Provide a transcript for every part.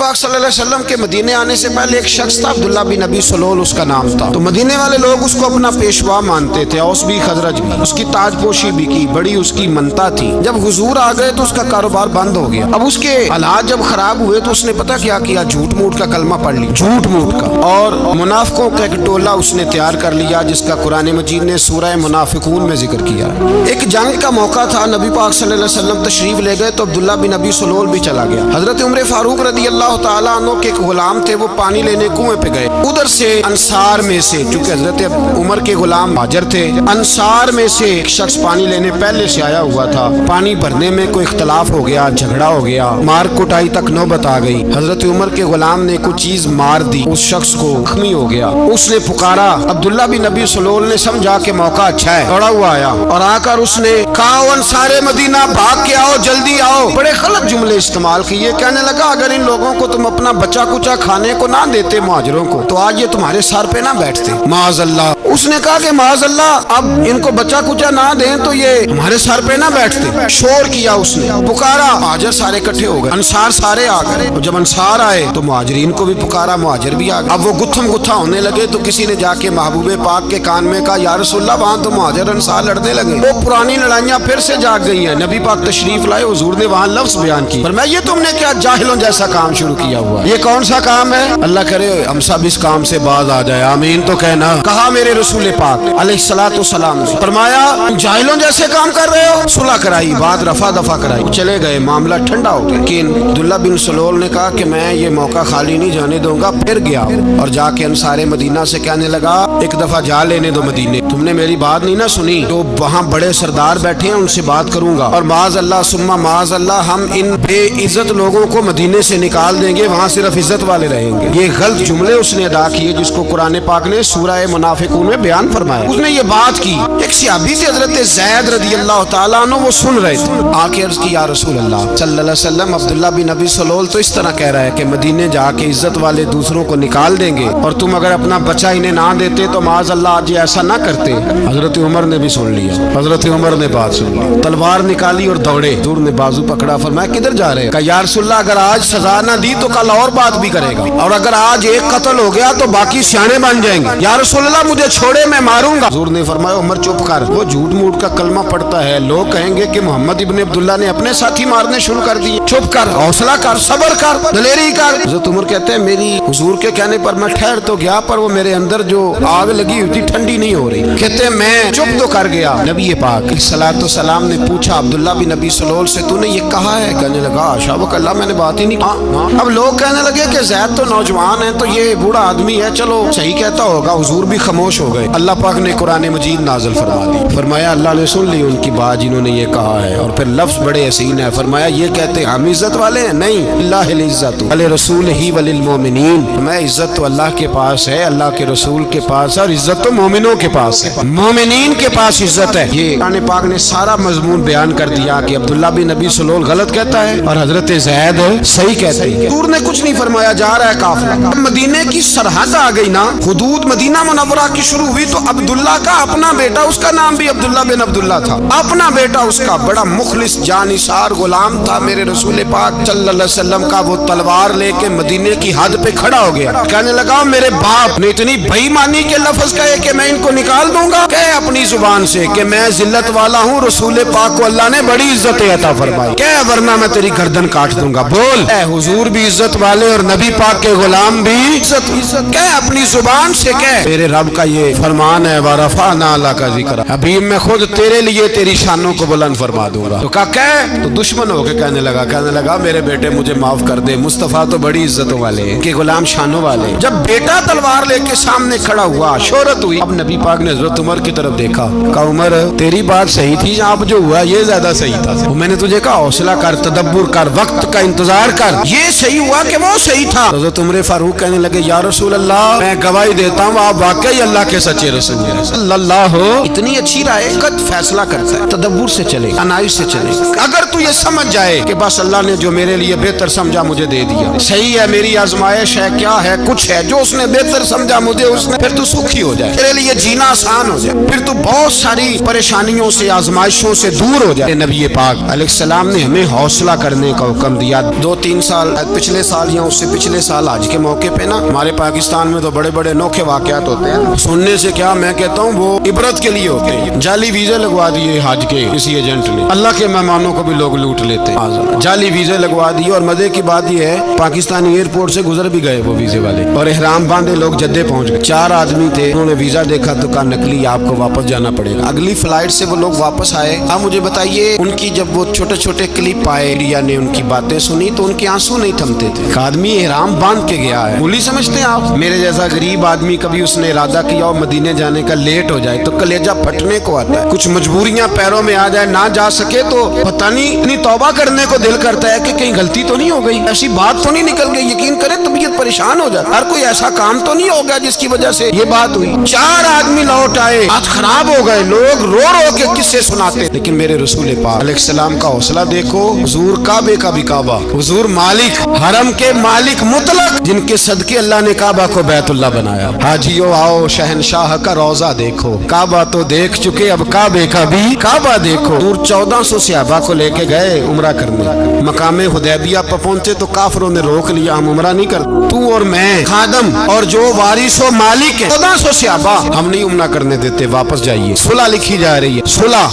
پاک صلی اللہ علیہ وسلم کے مدینے آنے سے پہلے ایک شخص تھا، عبداللہ بن ابی سلول اس کا نام تھا۔ تو مدینے والے لوگ اس کو اپنا پیشوا مانتے تھے، اوس بھی خزرج بھی، اس کی تاج پوشی بھی کی، بڑی اس کی منتا تھی۔ جب حضور آ گئے تو اس کا کاروبار بند ہو گیا۔ اب اس کے حالات جب خراب ہوئے تو اس نے پتہ کیا کیا، جھوٹ موٹ کا کلمہ پڑھ لی، جھوٹ موٹ کا، اور منافقوں کا ایک ٹولہ اس نے تیار کر لیا جس کا قرآن مجید نے سورہ منافقون میں ذکر کیا۔ ایک جنگ کا موقع تھا، نبی پاک صلی اللہ علیہ وسلم تشریف لے گئے تو عبداللہ بن ابی سلول بھی چلا گیا۔ حضرت عمر فاروق رضی اللہ تعالیٰ عنہ کے ایک غلام تھے، وہ پانی لینے کنویں پہ گئے۔ ادھر سے انصار میں سے، چونکہ حضرت عمر کے غلام مہاجر تھے، انصار میں سے ایک شخص پانی لینے پہلے سے آیا ہوا تھا۔ پانی بھرنے میں کوئی اختلاف ہو گیا، جھگڑا ہو گیا، مار کٹائی تک نوبت آ گئی۔ حضرت عمر کے غلام نے کچھ چیز مار دی، اس شخص کو زخمی ہو گیا۔ اس نے پکارا، عبداللہ بن ابی سلول نے سمجھا کہ موقع اچھا ہے، دوڑا ہوا آیا اور آ کر اس نے کہا، انصار مدینہ بھاگ کے آؤ، جلدی آؤ۔ بڑے غلط جملے استعمال کیے، کہنے لگا اگر ان لوگوں کو تم اپنا بچا کچا کھانے کو نہ دیتے مہاجروں کو تو آج یہ تمہارے سر پہ نہ بیٹھتے، معاذ اللہ۔ اس نے کہا کہ معاذ اللہ، اب ان کو بچا کچا نہ دیں تو یہ ہمارے سر پہ نہ بیٹھتے۔ شور کیا اس نے، پکارا، مہاجر سارے اکٹھے ہو گئے، انصار سارے آ گئے۔ جب انصار آئے تو مہاجرین کو بھی پکارا، مہاجر بھی آ گئے۔ اب وہ گتھم گتھا ہونے لگے تو کسی نے جا کے محبوب پاک کے کان میں کہا، یا رسول اللہ، وہاں تو مہاجر انصار لڑنے لگے، وہ پرانی لڑائیاں پھر سے جاگ گئی ہیں۔ نبی پاک تشریف لائے، حضور نے وہاں لفظ بیان کی، فرمایا یہ تم نے کیا جاہلوں جیسا کام شروع کیا ہوا، یہ کون سا کام ہے؟ اللہ کرے ہم سب اس کام سے باز آ جائے، آمین تو کہنا۔ کہا میرے رسول پاک علیہ الصلوۃ والسلام نے، فرمایا جاہلوں جیسے کام کر رہے ہو۔ صلح کرائی، بات رفع دفع کرائی، چلے گئے، معاملہ ٹھنڈا ہو گیا۔ لیکن عبداللہ بن سلول نے کہا کہ میں یہ موقع خالی نہیں جانے دوں گا۔ پھر گیا اور جا کے انصار مدینہ سے کہنے لگا، ایک دفعہ جا لینے دو مدینے، تم نے میری بات نہیں نہ سنی تو وہاں بڑے سردار بیٹھے ہیں، ان سے بات کروں گا، اور معاذ اللہ ثم معاذ اللہ ہم ان بے عزت لوگوں کو مدینے سے نکال دیں گے، وہاں صرف عزت والے رہیں گے۔ یہ غلط جملے اس نے ادا کیے جس کو قرآن پاک نے سورہ منافقون میں بیان فرمایا۔ اس نے یہ بات کی، ایک صحابی تھے حضرت زید رضی اللہ تعالیٰ عنہ، وہ سن رہے تھے، آ کے عرض کی، یا رسول اللہ صلی اللہ علیہ وسلم، عبداللہ بن ابی سلول تو اس طرح کہہ رہا ہے کہ مدینے جا کے عزت والے دوسروں کو نکال دیں گے، اور تم اگر اپنا بچہ انہیں نہ دیتے تو معاذ اللہ آج ایسا نہ کرتے۔ حضرت عمر نے بھی سن لیا، حضرت عمر نے بات سن لی، تلوار نکالی اور دوڑے۔ حضور نے بازو پکڑا، فرمایا کدھر جا رہے؟ کہا یا رسول اللہ اگر آج سزا نہ دی تو کل اور بات بھی کرے گا، اور اگر آج ایک قتل ہو گیا تو باقی سیانے بن جائیں گے۔ یا رسول اللہ مجھے چھوڑے، میں ماروں گا۔ حضور نے فرمایا عمر چپ کر، وہ جھوٹ موٹ کا کلمہ پڑھتا ہے، لوگ کہیں گے کہ محمد ابن عبداللہ نے اپنے ساتھی مارنے شروع کر دیے، چپ کر، حوصلہ کر، صبر کر، دلیری کر۔ حضرت عمر کہتے ہیں میری حضور کے کہنے پر میں ٹھہر تو گیا، پر وہ میرے اندر جو آگ لگی ہوئی تھی ٹھنڈی نہیں ہو رہی۔ کہتے ہیں میں چپ تو کر گیا۔ نبی پاک علیہ الصلوۃ والسلام نے پوچھا عبداللہ بن ابی سلول سے، تو نے یہ کہا ہے؟ کہنے لگا حاشا و کلا، میں نے بات ہی نہیں کی۔ اب لوگ کہنے لگے کہ زید تو نوجوان ہے، تو یہ بوڑھا آدمی ہے، چلو صحیح کہتا ہوگا۔ حضور بھی خاموش ہو گئے۔ اللہ پاک نے قرآن مجید نازل فرما دی، فرمایا اللہ نے سن لی ان کی بات جنہوں نے یہ کہا ہے، اور پھر لفظ بڑے حسین ہے، فرمایا یہ کہتے ہم عزت والے ہیں؟ نہیں، اللہ العزت ولرسولہ وللمؤمنین، میں عزت تو اللہ کے پاس ہے، اللہ کے رسول کے پاس ہے، اور عزت تو مومنوں کے پاس ہے، مومنین کے پاس عزت ہے۔ یہ قرآن پاک نے سارا مضمون بیان کر دیا کہ عبداللہ بن ابی سلول غلط کہتا ہے اور حضرت زید صحیح کہتے ہیں۔ حضور نے کچھ نہیں فرمایا، جا رہا ہے قافلہ۔ مدینے کی سرحد آ گئی نا، حدود مدینہ منورہ کی شروع ہوئی تو عبداللہ کا اپنا بیٹا، اس کا نام بھی عبداللہ بن عبداللہ تھا، اپنا بیٹا اس کا بڑا مخلص جانثار غلام تھا میرے رسول پاک صلی اللہ علیہ وسلم کا۔ وہ تلوار لے کے مدینے کی حد پہ کھڑا ہو گیا، کہنے لگا میرے باپ نے اتنی بے ایمانی کے لفظ کہے کہ میں ان کو نکال دوں گا؟ کہے اپنی زبان سے کہ میں ذلت والا ہوں، رسول پاک کو اللہ نے بڑی عزت عطا فرمائی، کہ ورنہ میں تیری گردن کاٹ دوں گا۔ بول، اے حضور بھی عزت والے اور نبی پاک کے غلام بھی عزت، کہ اپنی زبان سے کہہ میرے رب کا یہ فرمان ہے، وَرَفَعْنَا لَكَ ذِكْرَكَ، حبیب میں خود تیرے لیے تیری شانوں کو بلند فرما دوں گا۔ تو کہا کہ تو دشمن ہو کے کہنے لگا میرے بیٹے مجھے معاف کر دے، مصطفیٰ تو بڑی عزتوں والے ہیں، کہ غلام شانوں والے۔ جب بیٹا تلوار لے کے سامنے کھڑا ہوا، شہرت ہوئی، اب نبی پاک نے حضرت عمر کی طرف دیکھا، کہا عمر تیری بات صحیح تھی، اب جو ہوا یہ زیادہ صحیح تھا، میں نے تجھے کہا حوصلہ کر، تدبر کر، وقت کا انتظار کر، یہ صحیح ہوا کہ وہ صحیح تھا۔ حضرت عمر فاروق کہنے لگے یا رسول اللہ میں گواہی دیتا ہوں آپ واقعی اللہ के सच्चे रसूल हैं सल्लल्लाहु। इतनी अच्छी राय कद फैसला करता है, तदब्बुर से चले, अनाइश से चले। अगर तू ये समझ जाए कि बस अल्लाह ने जो मेरे लिए बेहतर समझा मुझे दे दिया, सही है, मेरी आजमाइश है, क्या है, कुछ है जो उसने बेहतर समझा मुझे, उसने, फिर तू सुखी हो जाए, तेरे लिए जीना आसान हो जाए, फिर तू बहुत सारी परेशानियों से, आजमाइशों से दूर हो जाए। नबी पाक अलैहिस्सलाम ने हमें हौसला करने का हुक्म दिया। 2-3 साल पिछले साल या उससे पिछले साल आज के मौके पे ना हमारे पाकिस्तान में तो बड़े बड़े अनोखे वाकयात होते हैं, सुनने से क्या, मैं कहता हूँ वो इबरत के लिए होते हैं। जाली वीजे लगवा दिए हज के किसी एजेंट ने, अल्लाह के मेहमानों को भी लोग लूट लेते हैं, जाली वीजे लगवा दिए। और मजे की बात यह है पाकिस्तानी एयरपोर्ट से गुजर भी गए वो वीजे वाले, और एहराम बांधे लोग जद्दे पहुंच गए। 4 आदमी थे, उन्होंने वीजा देखा तो कहा नकली, आपको वापस जाना पड़ेगा। अगली फ्लाइट से वो लोग वापस आए। अब मुझे बताइए, उनकी जब वो छोटे छोटे क्लिप आए, इंडिया ने उनकी बातें सुनी तो उनके आंसू नहीं थमते थे। एक आदमी एहराम बांध के गया है, भूली समझते हैं आप। मेरे जैसा गरीब आदमी कभी उसने इरादा किया और मदीने जाने का लेट हो जाए तो कलेजा फटने को आता है। कुछ मजबूरियां पैरों में आ जाए, ना जा सके तो पता नहीं इतनी तौबा करने को दिल करता है कि कहीं गलती तो नहीं हो गई, ऐसी बात तो नहीं निकल गई। यकीन करें तबीयत परेशान हो जाए, हर कोई ऐसा काम तो नहीं हो गया जिसकी वजह से ये बात हुई। 4 आदमी लौट आए, हाथ खराब हो गए, लोग रो रो के किस्से सुनाते। लेकिन मेरे रसूल पाक अलैहिस्सलाम का हौसला देखो, हुजूर काबे का भी काबा, हुजूर मालिक, हरम के मालिक मुतलक, जिनके सदके अल्लाह ने काबा को बैतुल्लाह बनाया। हाजियो आओ शहनशाह का रोजा देखो, काबा तो देख चुके अब काबे का भी काबा देखो। दूर 1400 सहाबा को लेके गए उम्रा करने, मकामे हुदैबिया पर पहुंचे तो काफरों ने रोक लिया, हम उम्रा नहीं करते, तू और मैं खादम और जो वारिस व मालिक है 1400 सहाबा, हम नहीं उम्रा करने देते, वापस जाइए। सुलह लिखी जा रही है।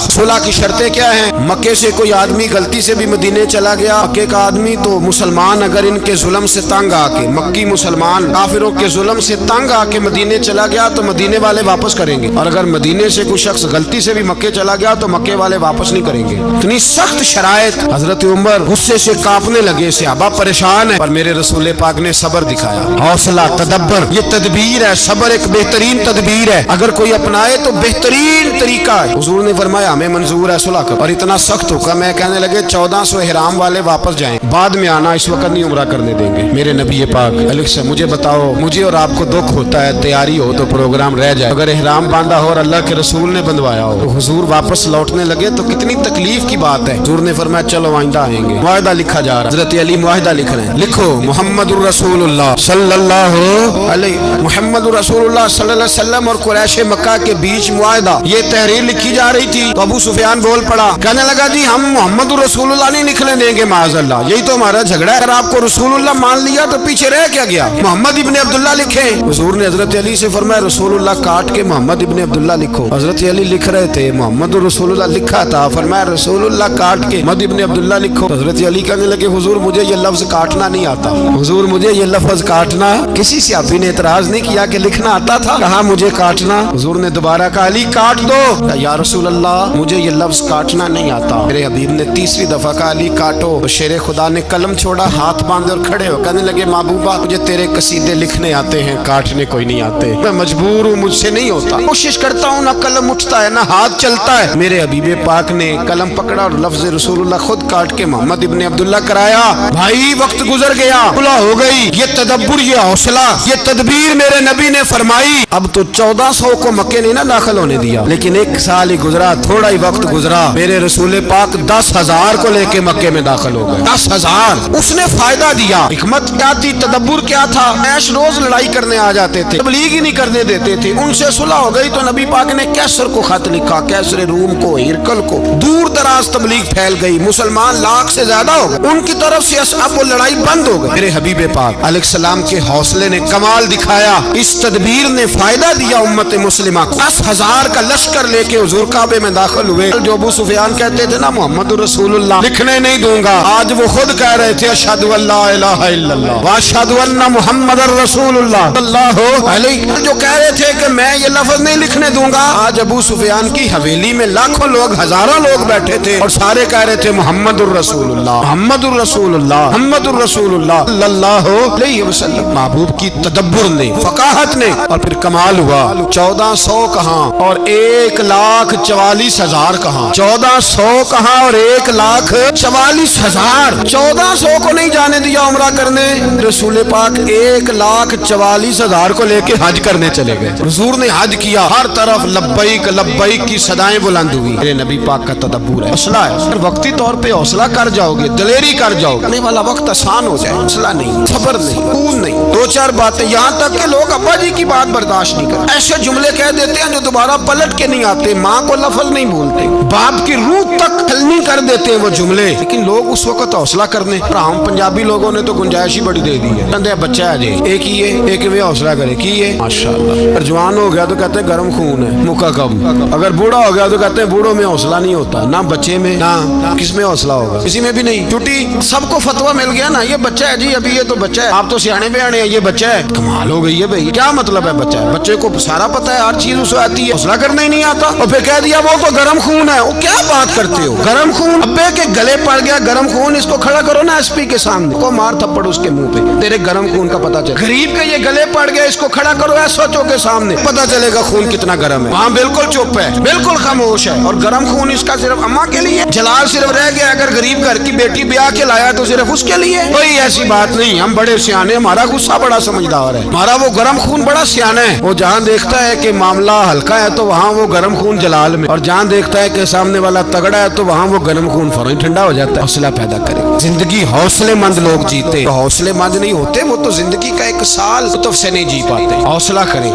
सुलह की शर्तें क्या है? मक्के से कोई आदमी गलती से भी मदीने चला गया, मक्के का आदमी तो मुसलमान अगर इनके जुल्म से तंग आके, मक्की मुसलमान काफिरों के जुल्म से तंग आके मदीने चला गया तो मदीने वाले वापस करेंगे, और अगर मदीने से कोई शख्स गलती से भी मक्के चला गया तो मक्के वाले वापस नहीं करेंगे। इतनी सख्त शराइत। हजरत उमर गुस्से से कांपने लगे, सहाबा परेशान है, पर मेरे रसूल पाक ने सब्र दिखाया, हौसला, तदब्बर, ये तदबीर है। सब्र एक बेहतरीन तदबीर है, अगर कोई अपनाए तो बेहतरीन तरीका है। हुजूर ने फरमाया हमें मंजूर है सुलह कर, और इतना सख्त हुक्म है, कहने लगे 1400 इहराम वाले वापस जाएं, बाद में आना, इस वक्त नहीं उम्रा करने देंगे। मेरे नबी पाक अलैहि, मुझे बताओ, मुझे और आपको दुख होता है, तैयारी हो तो प्रोग्राम रह जाए, अगर इहराम बांधा हो और अल्लाह के रसूल ने बंधवाया हो तो हुजूर वापस लौटने लगे तो कितनी तकलीफ की बात है। हुजूर ने फरमाया चलो आइंदा आएंगे। मुआहदा लिखा जा रहा है, हजरत अली मुआहदा लिख रहे हैं, लिखो मुहम्मदुर रसूलुल्लाह सल्लल्लाहु अलैहि, मुहम्मदुर रसूलुल्लाह सल्लल्लाहु अलैहि वसल्लम और कुरैश मक्का के बीच मुआहदा। ये तहरीर लिखी जा रही थी तो अबू सुफियान बोल पड़ा, कहने लगा जी हम मुहम्मदुर रसूलुल्लाह नहीं लिखने देंगे, माज़अल्लाह, यही तो हमारा झगड़ा है, अगर आपको रसूलुल्लाह मान लिया तो पीछे रह क्या गया, मोहम्मद इब्ने अब्दुल्लाह लिखे। हुजूर ने हजरत अली से फरमाया रसूलुल्लाह काट के मोहम्मद इब्ने अब्दुल्लाह लिखो। हजरत अली लिख रहे थे, मोहम्मद रसूलुल्लाह लिखा था, फरमाया रसूलुल्लाह काट के मोहम्मद इब्ने अब्दुल्लाह लिखो। हजरत अली कहने लगे हुजूर मुझे ये लफ्ज काटना नहीं आता, हुजूर मुझे ये लफ्ज काटना, किसी सहाबी ने इतराज नहीं किया कि लिखना आता था, कहा मुझे काटना। हुजूर ने दोबारा कहा अली काट दो, या रसूलल्लाह मुझे ये लफ्ज काटना नहीं आता। मेरे हबीब ने तीसरी दफा कहा अली काटो, तो शेरे खुदा ने कलम छोड़ा, हाथ बांधे और खड़े हो, कहने लगे महबूबा मुझे तेरे कसीदे लिखने आते हैं, काटने कोई नहीं आते, मैं मजबूर हूँ, मुझसे नहीं होता, कोशिश करता हूँ, ना कलम उठता है ना हाथ चलता है। मेरे हबीबे पाक ने कलम पकड़ा और लफ्ज रसूलुल्लाह खुद काट के मोहम्मद इब्ने अब्दुल्लाह कराया। भाई वक्त गुजर गया, खुला हो गई, ये तदब्बुर, ये हौसला, ये तदबीर मेरे नबी ने फरमाई। अब तो 1400 को मक्के ने ना दाखिल होने दिया, लेकिन 1 साल ही गुजरा, थोड़ा ही वक्त गुजरा, मेरे रसूल पाक 10,000 को लेके मक्के में दाखिल हो गए। 10,000 उसने फायदा दिया। हिकमत क्या थी, तदब्बुर क्या था? ऐश रोज लड़ाई करने आ जाते थे, तबलीग ही नहीं करने देते थे, उनसे सुलह हो गई तो नबी पाक ने कैसर को खत लिखा, कैसर रूम को, हिरकल को, दूर दराज तबलीग फैल गई, मुसलमान लाख से ज्यादा हो गए, उनकी तरफ से अब वो लड़ाई बंद हो गई। मेरे हबीबे पाक अलैहिस्सलाम के हौसले ने कमाल दिखाया, इस तदबीर ने फायदा दिया उम्मत मुस्लिमा को। 10,000 का लश्कर लेके हुजूर काबे में दाखिल हुए। जो अबू सुफियान कहते थे ना मोहम्मद रसूलुल्लाह लिखने नहीं दूंगा, आज वो खुद कह रहे थे अशहदु अल्ला इलाहा इल्लल्लाह व अशहदु अन्ना मुहम्मदर रसूलुल्लाह सल्लल्लाहु अलैहि, जो कह रहे थे कि मैं ये लफ्ज नहीं लिखने दूंगा, आज अबू सुफियान की हवेली में लाखों लोग, हजारों लोग बैठे थे और सारे कह रहे थे मुहम्मदुर रसूलुल्लाह, मुहम्मदुर रसूलुल्लाह, मुहम्मदुर रसूलुल्लाह सल्लल्लाहु अलैहि वसल्लम। महबूब की तदब्बुर ने, फकाहत ने, और फिर कमाल हुआ, 1400 कहां और 1,44,000 कहां, 1400 कहां और 1,44,000, 1400 को नहीं जाने दिया उम्रा करने, रसूल पाक 1,44,000 को लेके हज करने चले गए। गए। हुजूर ने हज किया, हर तरफ लब्बैक लब्बैक की सदाएं बुलंद हुई। मेरे नबी पाक का तदब्बुर है, हौसला है। अगर वक्ती तौर पे हौसला कर जाओगे, दिलेरी कर जाओगे, आने वाला वक्त आसान हो जाए। हौसला नहीं, सब्र नहीं, खून नहीं, दो चार बातें, यहाँ तक के लोग अब्बा जी की बात बर्दाश्त नहीं करते, ऐसे जुमले कह देते हैं जो दोबारा पलट के नहीं आते, माँ को लफ्ज नहीं बोलते, बाप की रूह तक खलनी कर देते हैं वो जुमले। लेकिन लोग उस वक्त हौसला करने, हम पंजाबी लोगों ने तो गुंजाइश ही बड़ी दे दी है। कहते हैं बच्चा है जी, एक ही है, एक में हौसला करे की है माशाल्लाह। अगर जवान हो गया तो कहते हैं गर्म खून है, मुका कब। अगर बूढ़ा हो गया तो कहते हैं बूढ़ों में हौसला नहीं होता, ना बच्चे में ना किस में हौसला होगा, किसी में भी नहीं। छुट्टी सबको फतवा मिल गया ना, ये बच्चा है जी, अभी ये तो बच्चा है, आप तो सियाने बयाने हैं, ये बच्चा है। कमाल हो गई है भाई, क्या मतलब है बच्चा है? बच्चे को सारा पता है, हर चीज उसे आती है, हौसला करना ही नहीं आता, और फिर कह दिया वो तो गर्म खून है। वो क्या बात करते हो, गर्म खून? अब्बे के गले पड़ गया गर्म खून, इसको खड़ा करो ना एसपी के सामने, को मार थप्पड़ उसके मुंह पे, तेरे गर्म खून का पता चले। गरीब के ये गले पड़ गया, इसको खड़ा करो एसओचओ के सामने, पता चलेगा खून कितना गर्म है। वहाँ बिल्कुल चुप है, बिल्कुल खामोश है, और गर्म खून इसका सिर्फ अम्मा के लिए। जलाल सिर्फ रह गया, अगर गरीब घर की बेटी ब्याह के लाया तो सिर्फ उसके लिए। कोई ऐसी बात नहीं, हम बड़े सियाने, हमारा गुस्सा बड़ा समझदार है, हमारा वो गर्म खून बड़ा सियाना है। वो जहाँ देखता है कि मामला हल्का है तो वहाँ वो गर्म खून जलाल में, और जहाँ देखता है कि सामने वाला तगड़ा है तो वहाँ वो गर्म खून फौरन ठंडा हो जाता है। हौसला पैदा करे, जिंदगी हौसलेमंद लोग जीते, तो हौसलेमंद नहीं होते वो तो जिंदगी का एक साल लुत्फ से नहीं जी पाते। हौसला करें।